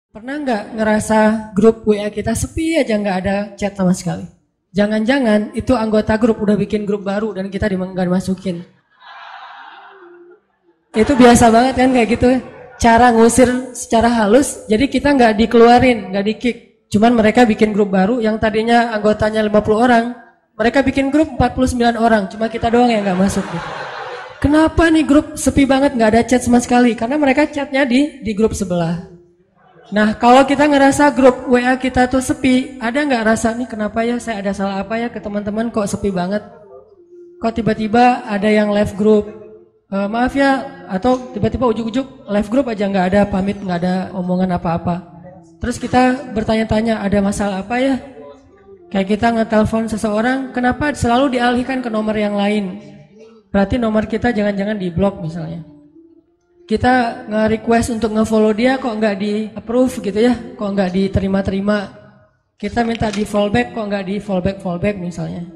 Pernah nggak ngerasa grup WA kita sepi aja, nggak ada chat sama sekali? Jangan-jangan itu anggota grup udah bikin grup baru dan kita nggak dimasukin. Itu biasa banget kan kayak gitu. Cara ngusir secara halus, jadi kita nggak dikeluarin, nggak di-kick. Cuman mereka bikin grup baru yang tadinya anggotanya 50 orang, mereka bikin grup 49 orang, cuma kita doang yang nggak masuk gitu. Kenapa nih grup sepi banget, nggak ada chat sama sekali? Karena mereka chatnya di grup sebelah. Nah, kalau kita ngerasa grup WA kita tuh sepi, ada nggak rasa nih kenapa ya, saya ada salah apa ya ke teman-teman kok sepi banget? Kok tiba-tiba ada yang left grup? Maaf ya, atau tiba-tiba ujuk-ujuk left grup aja nggak ada pamit, nggak ada omongan apa-apa. Terus kita bertanya-tanya ada masalah apa ya? Kayak kita ngetelepon seseorang, kenapa selalu dialihkan ke nomor yang lain? Berarti nomor kita jangan-jangan di blok misalnya. Kita nge-request untuk nge-follow dia kok nggak di-approve gitu ya, kok nggak diterima-terima. Kita minta di fallback kok nggak di fallback misalnya.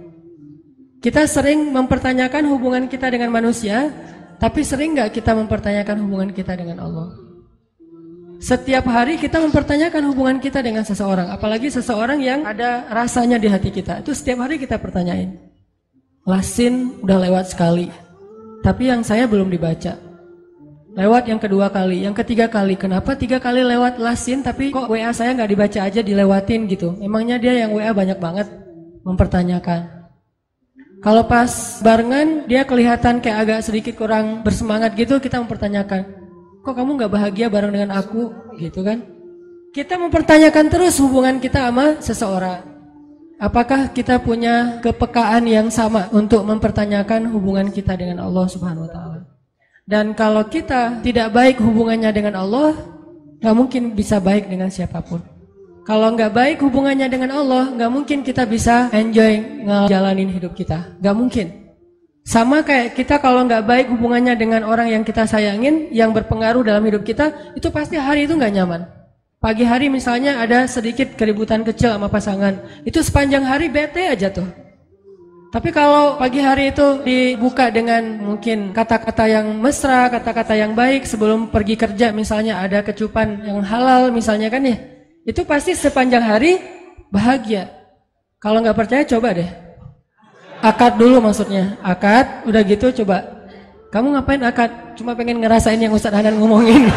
Kita sering mempertanyakan hubungan kita dengan manusia, tapi sering nggak kita mempertanyakan hubungan kita dengan Allah? Setiap hari kita mempertanyakan hubungan kita dengan seseorang, apalagi seseorang yang ada rasanya di hati kita. Itu setiap hari kita pertanyain. Lasin udah lewat sekali, tapi yang saya belum dibaca. Lewat yang kedua kali, yang ketiga kali. Kenapa 3 kali lewat lasin, tapi kok WA saya nggak dibaca aja dilewatin gitu? Emangnya dia yang WA banyak banget? Mempertanyakan. Kalau pas barengan dia kelihatan kayak agak sedikit kurang bersemangat gitu, kita mempertanyakan, kok kamu nggak bahagia bareng dengan aku gitu kan? Kita mempertanyakan terus hubungan kita sama seseorang. Apakah kita punya kepekaan yang sama untuk mempertanyakan hubungan kita dengan Allah Subhanahu wa taala? Dan kalau kita tidak baik hubungannya dengan Allah, nggak mungkin bisa baik dengan siapapun. Kalau nggak baik hubungannya dengan Allah, nggak mungkin kita bisa enjoy ngejalanin hidup kita. Nggak mungkin. Sama kayak kita kalau nggak baik hubungannya dengan orang yang kita sayangin, yang berpengaruh dalam hidup kita, itu pasti hari itu nggak nyaman. Pagi hari misalnya ada sedikit keributan kecil sama pasangan, itu sepanjang hari bete aja tuh. Tapi kalau pagi hari itu dibuka dengan mungkin kata-kata yang mesra, kata-kata yang baik sebelum pergi kerja, misalnya ada kecupan yang halal misalnya kan ya, itu pasti sepanjang hari bahagia. Kalau nggak percaya coba deh. Akad dulu maksudnya, akad, udah gitu coba. Kamu ngapain akad? Cuma pengen ngerasain yang Ustadz Hanan ngomongin.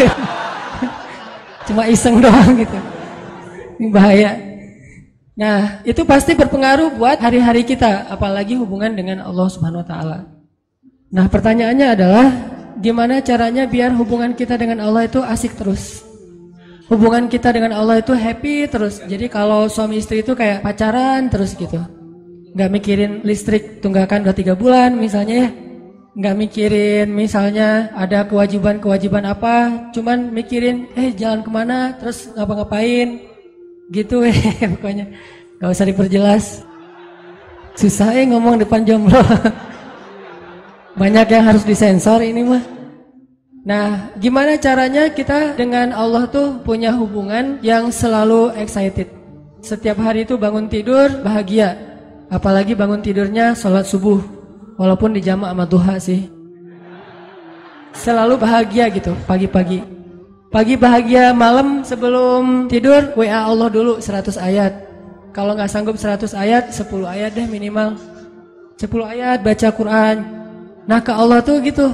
Cuma iseng doang gitu. Ini bahaya. Nah, itu pasti berpengaruh buat hari-hari kita, apalagi hubungan dengan Allah Subhanahu wa taala. Nah, pertanyaannya adalah gimana caranya biar hubungan kita dengan Allah itu asik terus? Hubungan kita dengan Allah itu happy terus. Jadi kalau suami istri itu kayak pacaran terus gitu. Nggak mikirin listrik tunggakan udah 3 bulan misalnya ya. Nggak mikirin misalnya ada kewajiban-kewajiban apa. Cuman mikirin jalan kemana, terus ngapa-ngapain. Gitu pokoknya. Nggak usah diperjelas. Susah ngomong depan jomblo. Banyak yang harus disensor ini mah. Nah, gimana caranya kita dengan Allah tuh punya hubungan yang selalu excited. Setiap hari itu bangun tidur bahagia. Apalagi bangun tidurnya sholat subuh, walaupun dijamak sama duha sih. Selalu bahagia gitu pagi-pagi. Pagi bahagia, malam sebelum tidur WA Allah dulu 100 ayat. Kalau nggak sanggup 100 ayat, 10 ayat deh minimal. 10 ayat baca Quran. Nah ke Allah tuh gitu,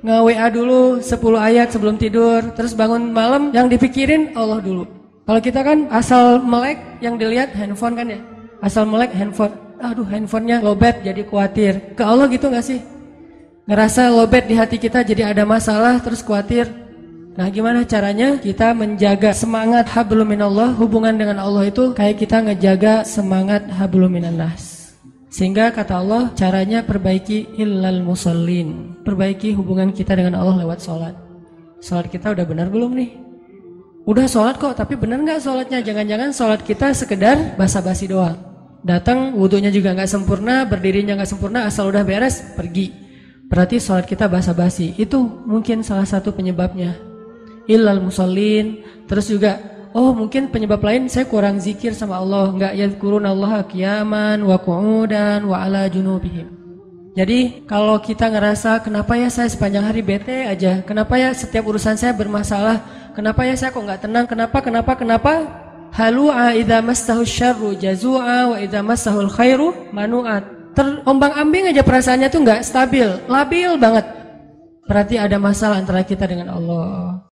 nge-WA dulu 10 ayat sebelum tidur. Terus bangun malam yang dipikirin Allah dulu. Kalau kita kan asal melek yang dilihat handphone kan ya. Asal melek handphone, aduh handphonenya lowbat jadi khawatir. Ke Allah gitu gak sih? Ngerasa lowbat di hati kita jadi ada masalah terus khawatir. Nah gimana caranya kita menjaga semangat hablum minallah, hubungan dengan Allah itu kayak kita ngejaga semangat hablum minannas. Sehingga kata Allah caranya perbaiki illal musallin. Perbaiki hubungan kita dengan Allah lewat sholat. Sholat kita udah benar belum nih? Udah sholat kok, tapi benar gak sholatnya? Jangan-jangan sholat kita sekedar basa-basi doang. Datang wudunya juga nggak sempurna, berdirinya nggak sempurna, asal udah beres pergi. Berarti sholat kita basa-basi. Itu mungkin salah satu penyebabnya. Illal musallin. Terus juga mungkin penyebab lain saya kurang zikir sama Allah, nggak yadhkurunallaha qiyaman wa qu'udan wa ala junubihim. Jadi kalau kita ngerasa kenapa ya saya sepanjang hari bete aja, kenapa ya setiap urusan saya bermasalah, kenapa ya saya kok nggak tenang, kenapa? Halu'a idza massahu syarru jazu'a wa idza massahul khairu manu'at. Terombang-ambing aja perasaannya tuh nggak stabil, labil banget. Berarti ada masalah antara kita dengan Allah.